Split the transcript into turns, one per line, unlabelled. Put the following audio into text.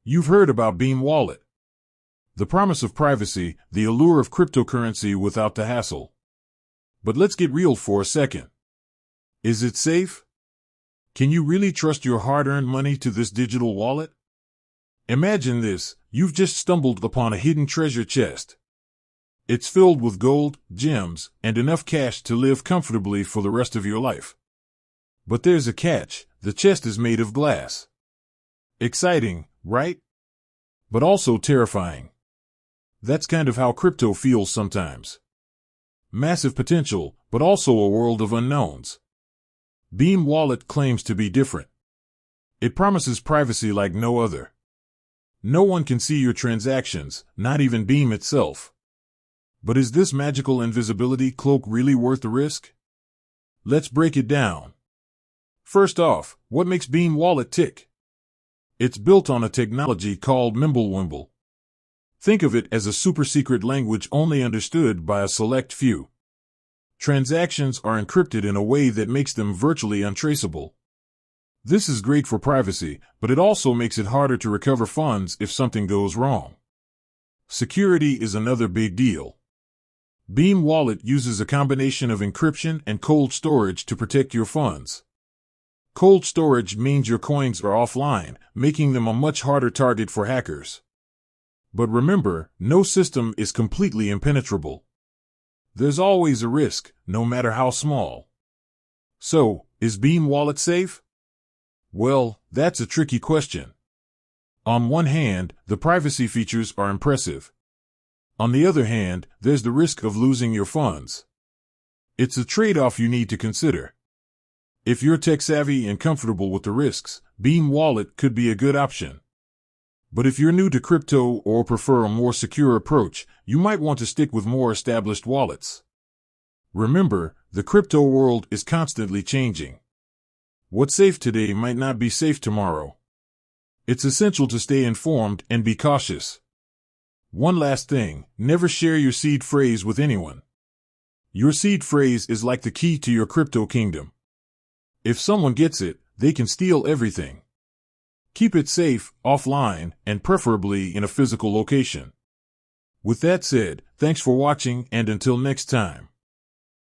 You've heard about Beam Wallet. The promise of privacy, the allure of cryptocurrency without the hassle. But let's get real for a second. Is it safe? Can you really trust your hard-earned money to this digital wallet? Imagine this, you've just stumbled upon a hidden treasure chest. It's filled with gold, gems, and enough cash to live comfortably for the rest of your life. But there's a catch, the chest is made of glass. Exciting, right? But also terrifying. That's kind of how crypto feels sometimes. Massive potential, but also a world of unknowns. Beam Wallet claims to be different. It promises privacy like no other. No one can see your transactions, not even Beam itself. But is this magical invisibility cloak really worth the risk? Let's break it down. First off, what makes Beam Wallet tick? It's built on a technology called Mimblewimble. Think of it as a super-secret language only understood by a select few. Transactions are encrypted in a way that makes them virtually untraceable. This is great for privacy, but it also makes it harder to recover funds if something goes wrong. Security is another big deal. Beam Wallet uses a combination of encryption and cold storage to protect your funds. Cold storage means your coins are offline, making them a much harder target for hackers. But remember, no system is completely impenetrable. There's always a risk, no matter how small. So, is Beam Wallet safe? Well, that's a tricky question. On one hand, the privacy features are impressive. On the other hand, there's the risk of losing your funds. It's a trade-off you need to consider. If you're tech-savvy and comfortable with the risks, Beam Wallet could be a good option. But if you're new to crypto or prefer a more secure approach, you might want to stick with more established wallets. Remember, the crypto world is constantly changing. What's safe today might not be safe tomorrow. It's essential to stay informed and be cautious. One last thing, never share your seed phrase with anyone. Your seed phrase is like the key to your crypto kingdom. If someone gets it, they can steal everything. Keep it safe, offline, and preferably in a physical location. With that said, thanks for watching and until next time.